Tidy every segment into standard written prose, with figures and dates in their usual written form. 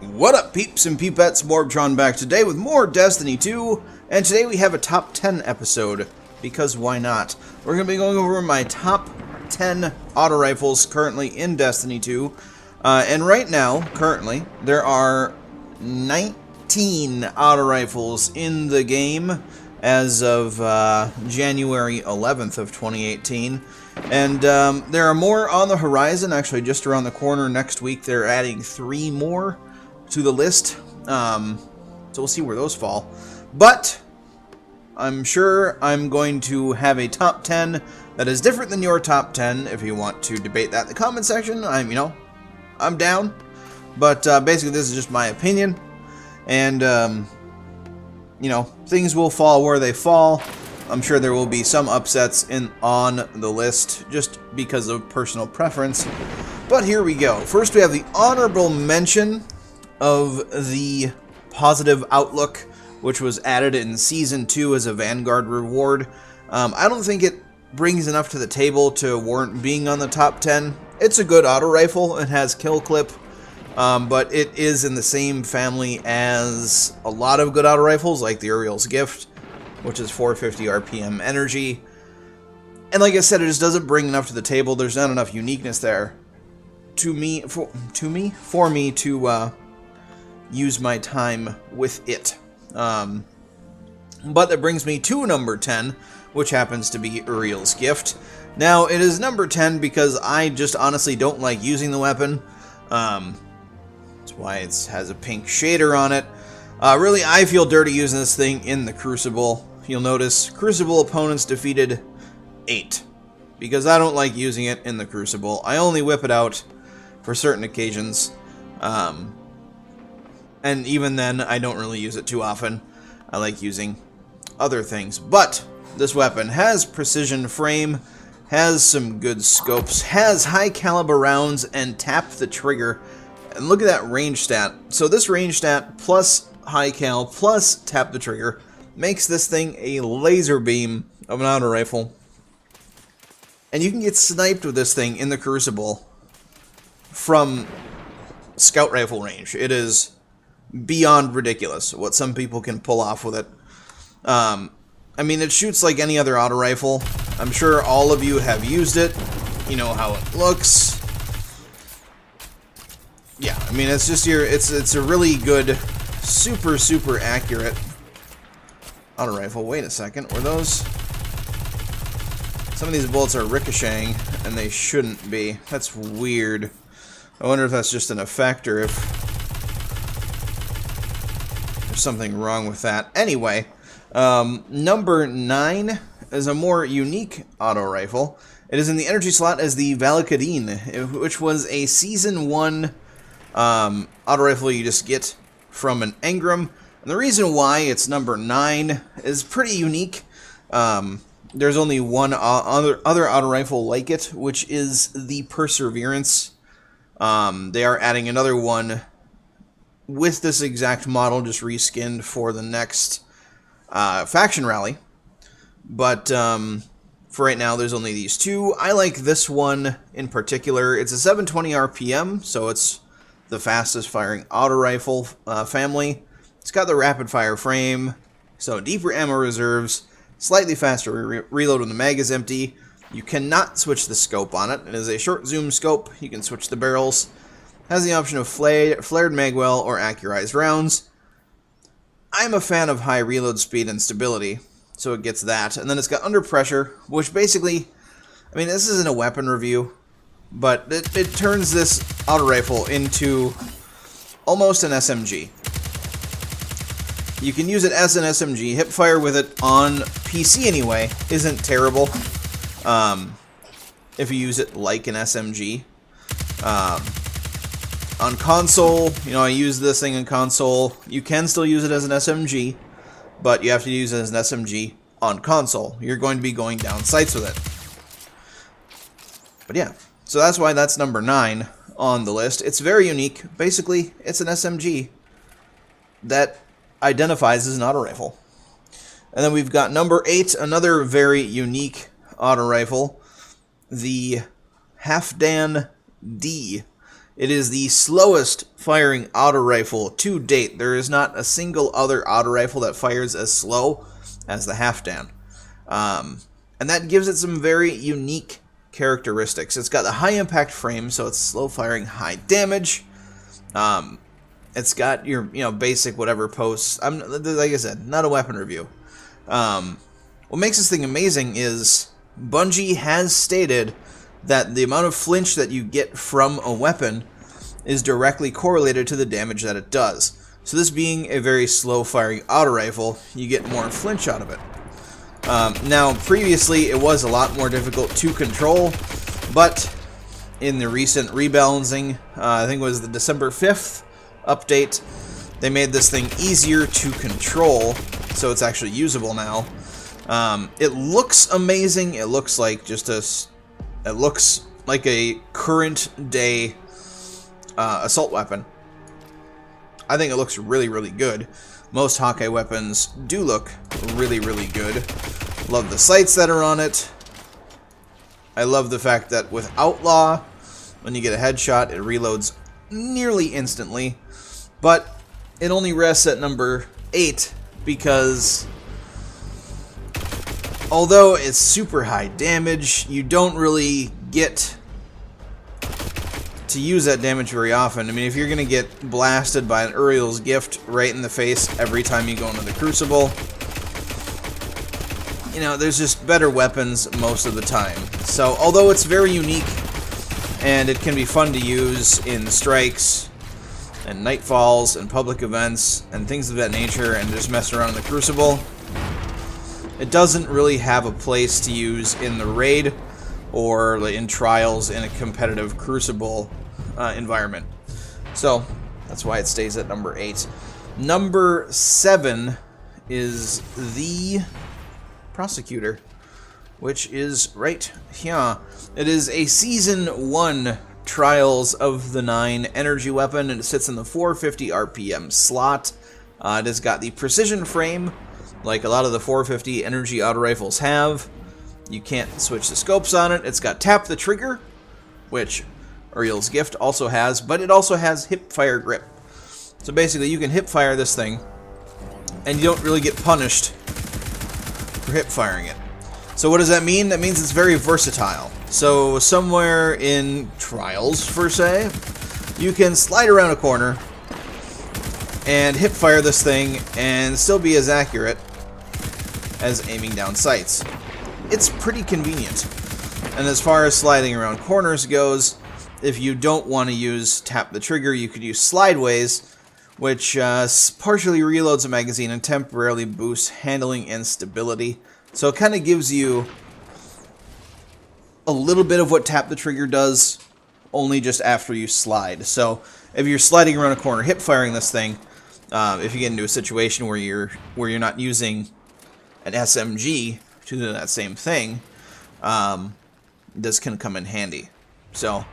What up, peeps and peepettes? MorbTron back today with more Destiny 2, and today we have a top 10 episode, because why not? We're going to be going over my top 10 auto rifles currently in Destiny 2, and right now, currently, there are 19 auto rifles in the game as of January 11th of 2018. And there are more on the horizon, actually just around the corner next week. They're adding 3 more to the list, so we'll see where those fall. But I'm sure I'm going to have a top 10 that is different than your top 10. If you want to debate that in the comment section, I'm down. But basically this is just my opinion, and things will fall where they fall. I'm sure there will be some upsets on the list just because of personal preference. But here we go. First we have the honorable mention of the positive outlook, which was added in Season 2 as a Vanguard reward. I don't think it brings enough to the table to warrant being on the top 10. It's a good auto rifle. It has kill clip, but it is in the same family as a lot of good auto rifles, like the Uriel's Gift, which is 450 RPM energy. And like I said, it just doesn't bring enough to the table. There's not enough uniqueness there for me to use my time with it. But that brings me to number 10, which happens to be Uriel's Gift. Now, it is number 10 because I just honestly don't like using the weapon. That's why it has a pink shader on it. Really, I feel dirty using this thing in the Crucible. You'll notice Crucible opponents defeated 8, because I don't like using it in the Crucible. I only whip it out for certain occasions, and even then, I don't really use it too often. I like using other things. But this weapon has precision frame, has some good scopes, has high caliber rounds, and tap the trigger. And look at that range stat. So this range stat plus high cal plus tap the trigger makes this thing a laser beam of an auto rifle. And you can get sniped with this thing in the Crucible from scout rifle range. It is beyond ridiculous what some people can pull off with it. I mean, it shoots like any other auto rifle. I'm sure all of you have used it. You know how it looks. Yeah, I mean, it's just it's a really good, super accurate auto rifle. Wait a second, were those? Some of these bullets are ricocheting, and they shouldn't be. That's weird. I wonder if that's just an effect, or if there's something wrong with that. Anyway, number 9 is a more unique auto rifle. It is in the energy slot as the Valakadin, which was a Season 1 auto rifle you just get from an Engram. And the reason why it's number 9 is pretty unique. There's only one other auto rifle like it, which is the Perseverance. They are adding another one with this exact model, just reskinned for the next faction rally. But for right now, there's only these 2. I like this one in particular. It's a 720 RPM, so it's the fastest firing auto rifle family. It's got the rapid fire frame, so deeper ammo reserves, slightly faster reload when the mag is empty. You cannot switch the scope on it. It is a short zoom scope. You can switch the barrels. Has the option of flared magwell or accurized rounds. I'm a fan of high reload speed and stability, so it gets that. And then it's got under pressure, which basically, I mean, this isn't a weapon review, but it turns this auto rifle into almost an SMG. You can use it as an SMG. Hipfire with it on PC anyway isn't terrible. If you use it like an SMG. On console, I use this thing in console. You can still use it as an SMG, but you have to use it as an SMG on console. You're going to be going down sights with it. But yeah, so that's why that's number 9 on the list. It's very unique. Basically, it's an SMG that identifies as an auto rifle. And then we've got number 8, another very unique auto rifle, the Halfdan D. It is the slowest firing auto rifle to date. There is not a single other auto rifle that fires as slow as the Halfdan. And that gives it some very unique characteristics. It's got the high impact frame, so it's slow firing, high damage. It's got your basic whatever posts. Like I said, not a weapon review. What makes this thing amazing is Bungie has stated that the amount of flinch that you get from a weapon is directly correlated to the damage that it does. So this being a very slow firing auto rifle, you get more flinch out of it. Now, previously it was a lot more difficult to control, but in the recent rebalancing, I think it was the December 5th update, they made this thing easier to control, so it's actually usable now. It looks amazing. It looks like it looks like a current day assault weapon. I think it looks really, really good. Most Hawkeye weapons do look really, really good. Love the sights that are on it. I love the fact that with Outlaw, when you get a headshot, it reloads nearly instantly. But it only rests at number 8 because although it's super high damage, you don't really get to use that damage very often. I mean, if you're going to get blasted by an Uriel's Gift right in the face every time you go into the Crucible, there's just better weapons most of the time. So, although it's very unique, and it can be fun to use in strikes, and nightfalls, and public events, and things of that nature, and just mess around in the Crucible, it doesn't really have a place to use in the raid, or in trials in a competitive Crucible environment. So that's why it stays at number 8. Number 7 is the Prosecutor, which is right here. It is a Season 1 Trials of the 9 energy weapon, and it sits in the 450 RPM slot. It has got the precision frame, like a lot of the 450 energy auto rifles have. You can't switch the scopes on it. It's got tap the trigger, which Uriel's Gift also has, but it also has hip fire grip. So basically you can hip fire this thing, and you don't really get punished for hip firing it. So what does that mean? That means it's very versatile. So somewhere in Trials, per se, you can slide around a corner and hip fire this thing and still be as accurate as aiming down sights. It's pretty convenient. And as far as sliding around corners goes, if you don't want to use tap the trigger, you could use slideways, which partially reloads a magazine and temporarily boosts handling and stability. So it kind of gives you a little bit of what tap the trigger does, only just after you slide. So if you're sliding around a corner, hip firing this thing, if you get into a situation where you're not using an SMG to do that same thing, this can come in handy. So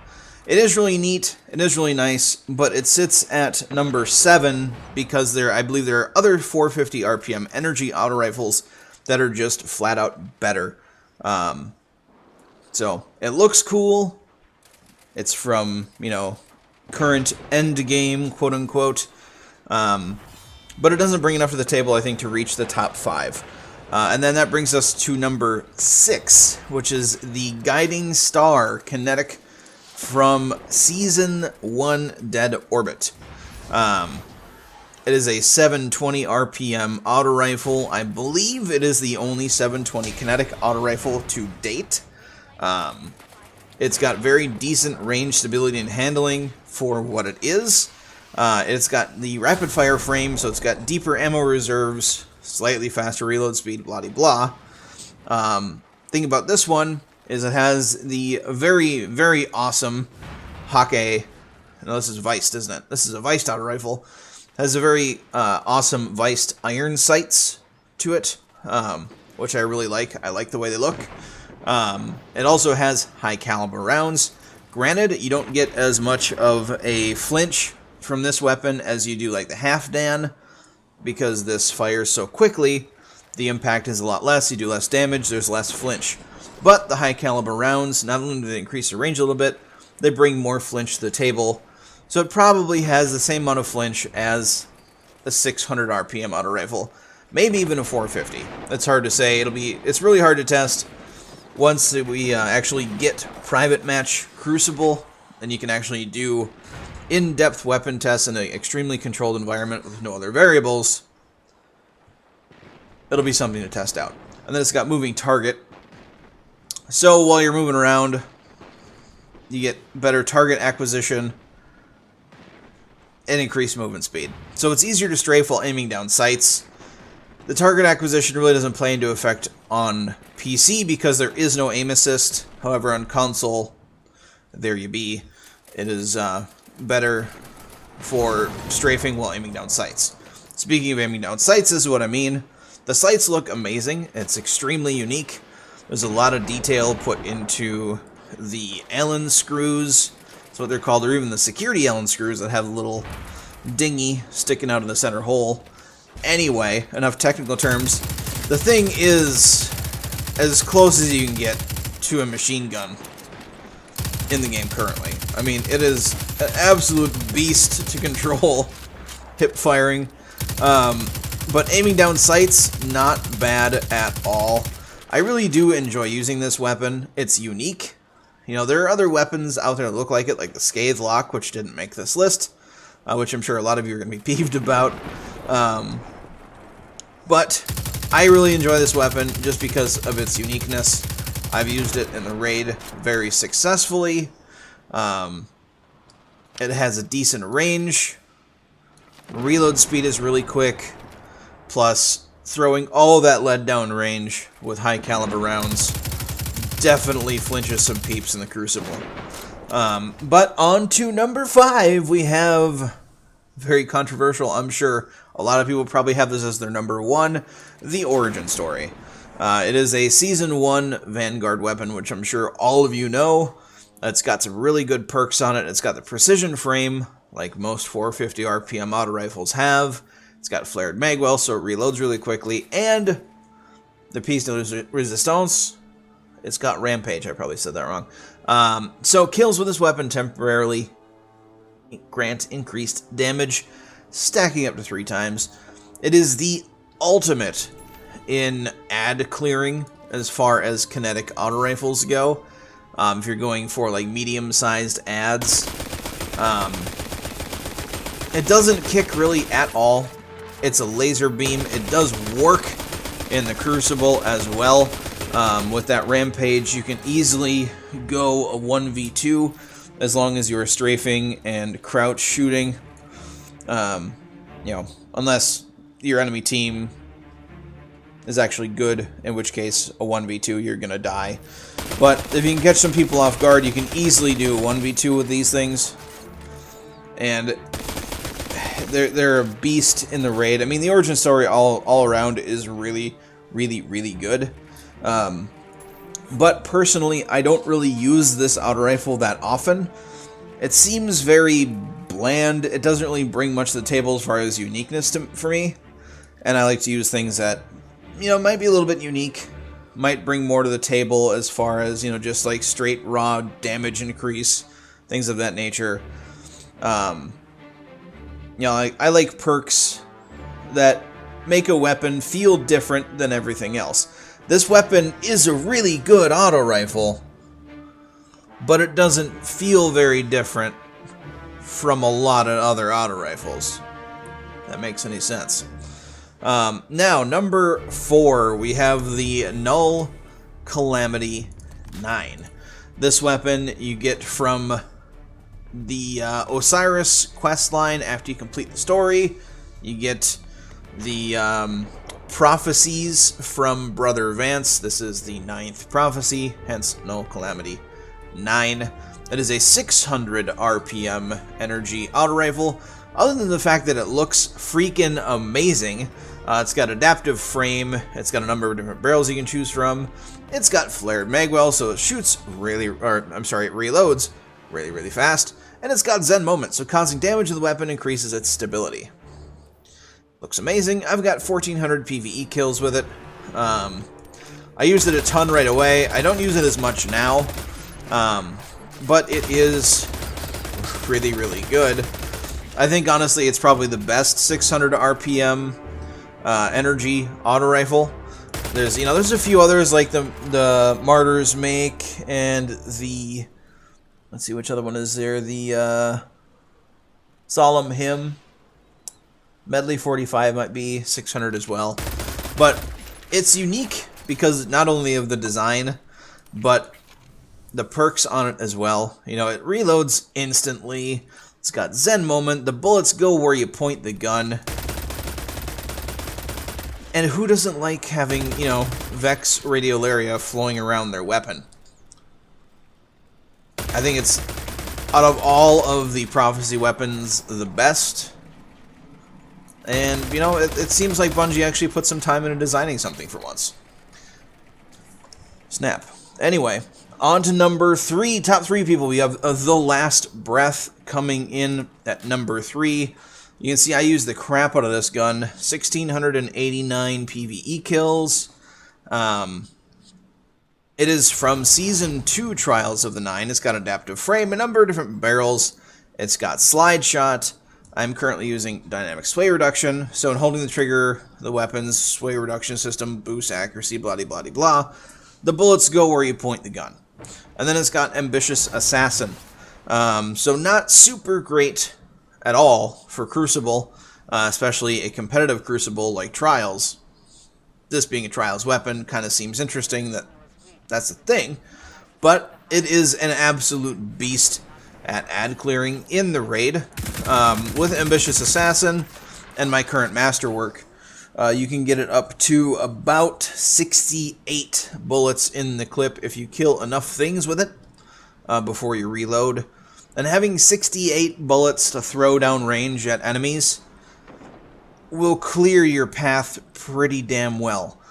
it is really neat, it is really nice, but it sits at number 7 because I believe there are other 450 RPM energy auto rifles that are just flat out better. So it looks cool. It's from, current end game, quote unquote. But it doesn't bring enough to the table, I think, to reach the top 5. And then that brings us to number 6, which is the Guiding Star Kinetic from Season 1 Dead Orbit. It is a 720 RPM auto rifle. I believe it is the only 720 kinetic auto rifle to date. It's got very decent range, stability, and handling for what it is. It's got the rapid fire frame, so it's got deeper ammo reserves, slightly faster reload speed, blah blah blah. Thing about this one is it has the very, very awesome Hawkeye. No, this is Viced, isn't it? This is a Viced auto rifle. It has a very awesome Viced iron sights to it, which I really like. I like the way they look. It also has high caliber rounds. Granted, you don't get as much of a flinch from this weapon as you do like the Halfdan, because this fires so quickly. The impact is a lot less, you do less damage, there's less flinch. But the high caliber rounds, not only do they increase the range a little bit, they bring more flinch to the table, So it probably has the same amount of flinch as a 600 RPM auto rifle, maybe even a 450. It's hard to say. It's really hard to test. Once we actually get private match Crucible, then you can actually do in-depth weapon tests in an extremely controlled environment with no other variables. It'll be something to test out. And then it's got moving target. So while you're moving around, you get better target acquisition and increased movement speed. So it's easier to strafe while aiming down sights. The target acquisition really doesn't play into effect on PC because there is no aim assist. However, on console, there you be. It is better for strafing while aiming down sights. Speaking of aiming down sights, this is what I mean. The sights look amazing. It's extremely unique. There's a lot of detail put into the Allen screws. That's what they're called, or even the security Allen screws that have a little dinghy sticking out of the center hole. Anyway, enough technical terms. The thing is as close as you can get to a machine gun in the game currently. I mean, it is an absolute beast to control hip firing. But aiming down sights, not bad at all. I really do enjoy using this weapon. It's unique. You know, there are other weapons out there that look like it, like the Scathe Lock, which didn't make this list, which I'm sure a lot of you are going to be peeved about. But I really enjoy this weapon just because of its uniqueness. I've used it in the raid very successfully. It has a decent range. Reload speed is really quick. Plus, throwing all that lead down range with high caliber rounds definitely flinches some peeps in the Crucible. But on to number 5, we have, very controversial, I'm sure. A lot of people probably have this as their number 1, the origin story. It is a Season 1 Vanguard weapon, which I'm sure all of you know. It's got some really good perks on it. It's got the precision frame, like most 450 RPM auto rifles have. It's got flared magwell, so it reloads really quickly. And the piece de resistance, it's got rampage. I probably said that wrong. So kills with this weapon temporarily grant increased damage, stacking up to 3 times. It is the ultimate in ad clearing as far as kinetic auto rifles go. If you're going for like medium-sized ads, it doesn't kick really at all. It's a laser beam. It does work in the Crucible as well. With that rampage, you can easily go a 1v2 as long as you are strafing and crouch shooting. You know, unless your enemy team is actually good, in which case a 1v2 you're gonna die. But if you can catch some people off guard, you can easily do a 1v2 with these things. And they're a beast in the raid. I mean, the origin story all around is really, really, really good. But personally, I don't really use this auto rifle that often. It seems very bland. It doesn't really bring much to the table as far as uniqueness for me. And I like to use things that, you know, might be a little bit unique. Might bring more to the table as far as, you know, just like straight raw damage increase. Things of that nature. You know, I like perks that make a weapon feel different than everything else. This weapon is a really good auto rifle, but it doesn't feel very different from a lot of other auto rifles. If that makes any sense. Now, number 4, we have the Null Calamity 9. This weapon you get from the Osiris questline after you complete the story. You get the prophecies from Brother Vance. This is the 9th prophecy, hence Null Calamity 9. It is a 600 RPM energy auto rifle. Other than the fact that it looks freaking amazing, it's got adaptive frame, it's got a number of different barrels you can choose from, it's got flared magwell, so it shoots it reloads really, really fast, and it's got Zen Moment, so causing damage to the weapon increases its stability. Looks amazing. I've got 1400 PvE kills with it. I used it a ton right away. I don't use it as much now, but it is really, really good. I think, honestly, it's probably the best 600 RPM energy auto rifle. There's a few others like the Martyr's Make and the, let's see which other one is there, the Solemn Hymn. Medley 45 might be 600 as well. But it's unique because not only of the design, but the perks on it as well. You know, it reloads instantly. It's got Zen Moment. The bullets go where you point the gun. And who doesn't like having, you know, Vex Radiolaria flowing around their weapon? I think it's, out of all of the Prophecy weapons, the best. And, you know, it seems like Bungie actually put some time into designing something for once. Snap. Anyway, on to number 3. Top 3 people. We have The Last Breath coming in at number 3. You can see I use the crap out of this gun. 1,689 PvE kills. It is from Season 2 Trials of the Nine. It's got adaptive frame, a number of different barrels. It's got slide shot. I'm currently using dynamic sway reduction. So in holding the trigger, the weapon's sway reduction system boosts accuracy, blah, blah, blah, blah. The bullets go where you point the gun. And then it's got Ambitious Assassin. So not super great at all for Crucible, especially a competitive Crucible like Trials. This being a Trials weapon kind of seems interesting that that's a thing, but it is an absolute beast at ad clearing in the raid. With Ambitious Assassin and my current masterwork, you can get it up to about 68 bullets in the clip if you kill enough things with it before you reload. And having 68 bullets to throw down range at enemies will clear your path pretty damn well.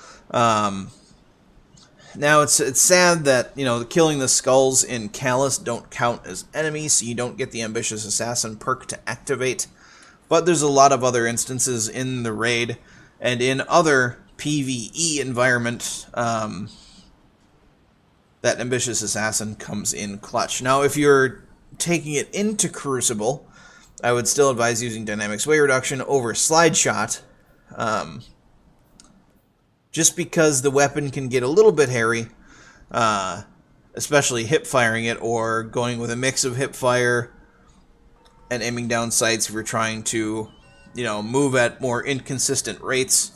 Now, it's sad that, you know, killing the skulls in Callus don't count as enemies, so you don't get the Ambitious Assassin perk to activate. But there's a lot of other instances in the raid and in other PvE environments that Ambitious Assassin comes in clutch. Now, if you're taking it into Crucible, I would still advise using Dynamic Sway Reduction over Slide Shot, just because the weapon can get a little bit hairy, especially hip firing it or going with a mix of hip fire and aiming down sights if you're trying to, you know, move at more inconsistent rates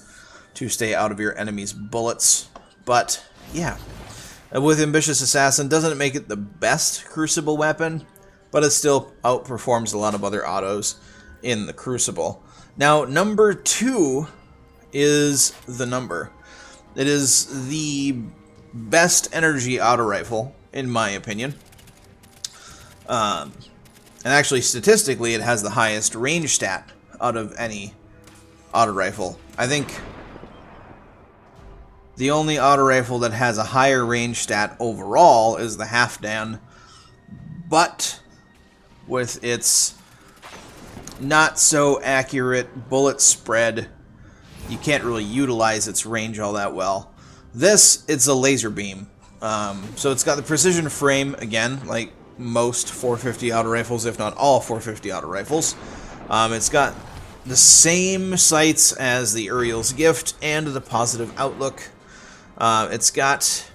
to stay out of your enemy's bullets. But yeah, with Ambitious Assassin, doesn't make it the best Crucible weapon, but it still outperforms a lot of other autos in the Crucible. Now, number 2 is the Number. It is the best energy auto rifle, in my opinion. And actually, statistically, it has the highest range stat out of any auto rifle. I think the only auto rifle that has a higher range stat overall is the Halfdan, but with its not so accurate bullet spread, you can't really utilize its range all that well. This, it's a laser beam. So it's got the precision frame, again, like most 450 auto rifles, if not all 450 auto rifles. It's got the same sights as the Uriel's Gift and the Positive Outlook. It's got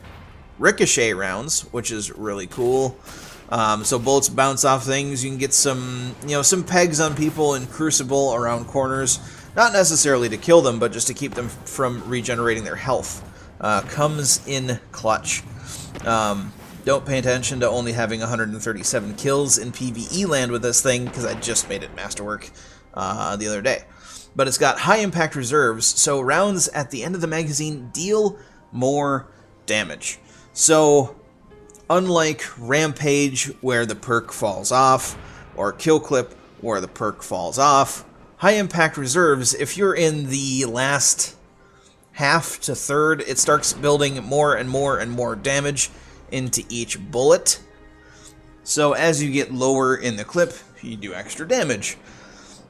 ricochet rounds, which is really cool. So bullets bounce off things. You can get some, some pegs on people in Crucible around corners. Not necessarily to kill them, but just to keep them from regenerating their health. Comes in clutch. Don't pay attention to only having 137 kills in PvE land with this thing, because I just made it Masterwork the other day. But it's got high impact reserves, so rounds at the end of the magazine deal more damage. So, unlike Rampage, where the perk falls off, or Kill Clip, where the perk falls off, high impact reserves, if you're in the last half to third, it starts building more and more and more damage into each bullet. So as you get lower in the clip, you do extra damage.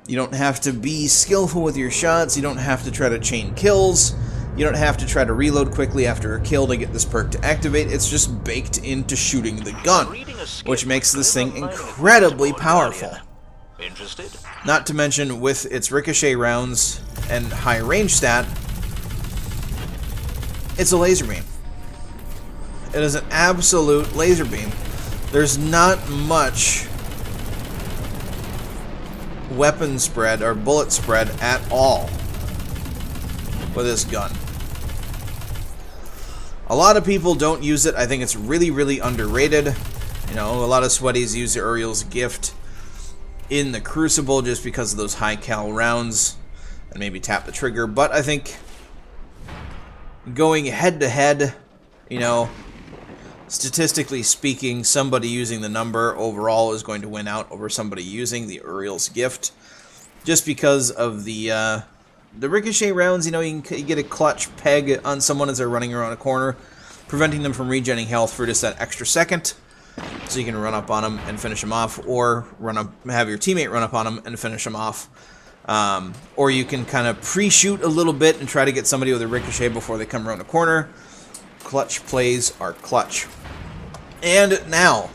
You don't have to be skillful with your shots, you don't have to try to chain kills. You don't have to try to reload quickly after a kill to get this perk to activate. It's just baked into shooting the gun, which makes this thing incredibly powerful. Interested? Not to mention, with its ricochet rounds and high range stat, it's a laser beam. It is an absolute laser beam. There's not much weapon spread or bullet spread at all with this gun. A lot of people don't use it. I think it's really, really underrated. You know, a lot of sweaties use the Uriel's Gift in the Crucible just because of those high cal rounds and maybe tap the trigger. But I think going head to head, you know, statistically speaking, somebody using the number overall is going to win out over somebody using the Uriel's Gift, just because of the ricochet rounds. You know, you get a clutch peg on someone as they're running around a corner, preventing them from regenerating health for just that extra second, so you can run up on them and finish them off, or have your teammate run up on them and finish them off. Or you can kind of pre-shoot a little bit and try to get somebody with a ricochet before they come around a corner. Clutch plays are clutch. And now,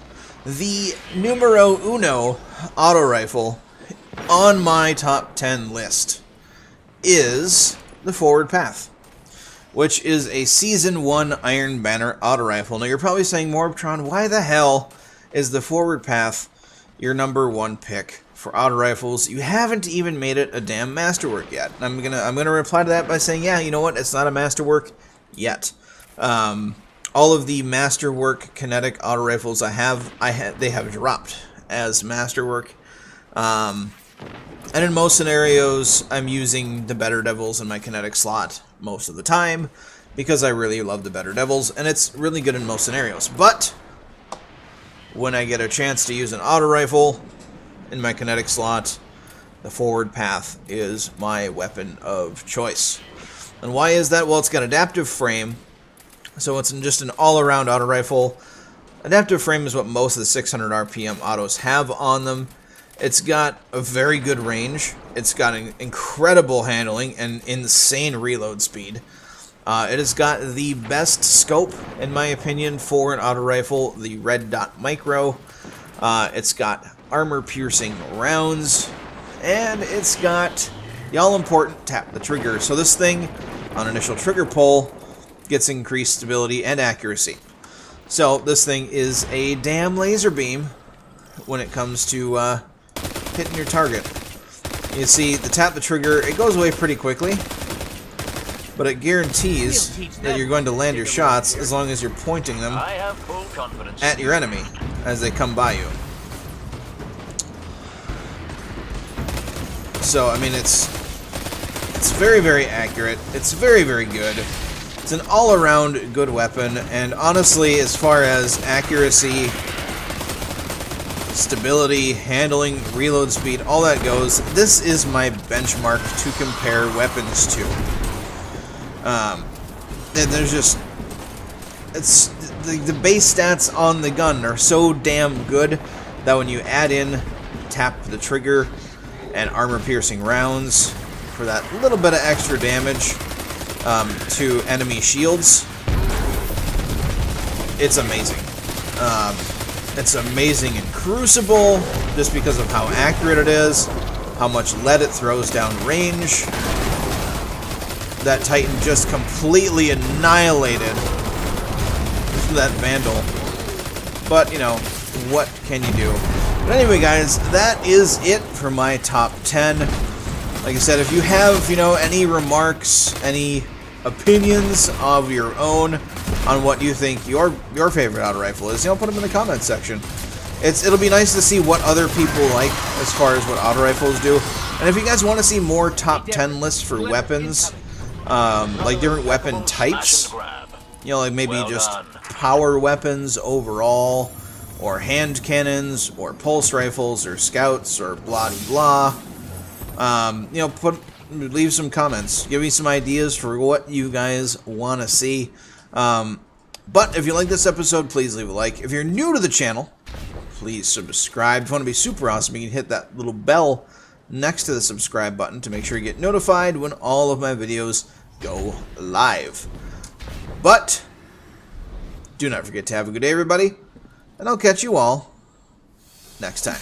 the numero uno auto rifle on my top 10 list is the Forward Path, which is a Season 1 Iron Banner auto rifle. Now you're probably saying, MorbTron, why the hell is the Forward Path your #1 pick for auto rifles? You haven't even made it a damn masterwork yet. I'm gonna reply to that by saying, yeah, you know what? It's not a masterwork yet. All of the masterwork kinetic auto rifles they have dropped as masterwork. And in most scenarios, I'm using the Better Devils in my kinetic slot most of the time, because I really love the Better Devils, and it's really good in most scenarios. But when I get a chance to use an auto rifle in my kinetic slot, the Forward Path is my weapon of choice. And why is that? Well, it's got adaptive frame, so it's just an all-around auto rifle. Adaptive frame is what most of the 600 RPM autos have on them. It's got a very good range. It's got an incredible handling and insane reload speed. It has got the best scope, in my opinion, for an auto rifle, the Red Dot Micro. It's got armor-piercing rounds, and it's got the all-important tap the trigger. So this thing, on initial trigger pull, gets increased stability and accuracy. So this thing is a damn laser beam when it comes to hitting your target. You see, the tap the trigger, it goes away pretty quickly, but it guarantees that you're going to land your shots as long as you're pointing them at your enemy as they come by you. So, I mean, it's very, very accurate. It's very, very good. It's an all-around good weapon, and honestly, as far as accuracy, stability, handling, reload speed, all that goes, this is my benchmark to compare weapons to. And there's just, it's the base stats on the gun are so damn good that when you add in tap the trigger and armor-piercing rounds for that little bit of extra damage to enemy shields, it's amazing. It's amazing in Crucible, just because of how accurate it is, how much lead it throws down range. That Titan just completely annihilated that Vandal. But, you know, what can you do? But anyway, guys, that is it for my top 10. Like I said, if you have, you know, any remarks, any opinions of your own on what you think your favorite auto rifle is, you know, put them in the comments section. It'll be nice to see what other people like as far as what auto rifles do. And if you guys want to see more top 10 lists for weapons, like different weapon types, you know, like maybe just power weapons overall, or hand cannons, or pulse rifles, or scouts, or blah blah. You know, leave some comments. Give me some ideas for what you guys want to see. But if you like this episode, please leave a like. If you're new to the channel, please subscribe. If you want to be super awesome, you can hit that little bell next to the subscribe button to make sure you get notified when all of my videos go live. But do not forget to have a good day, everybody, and I'll catch you all next time.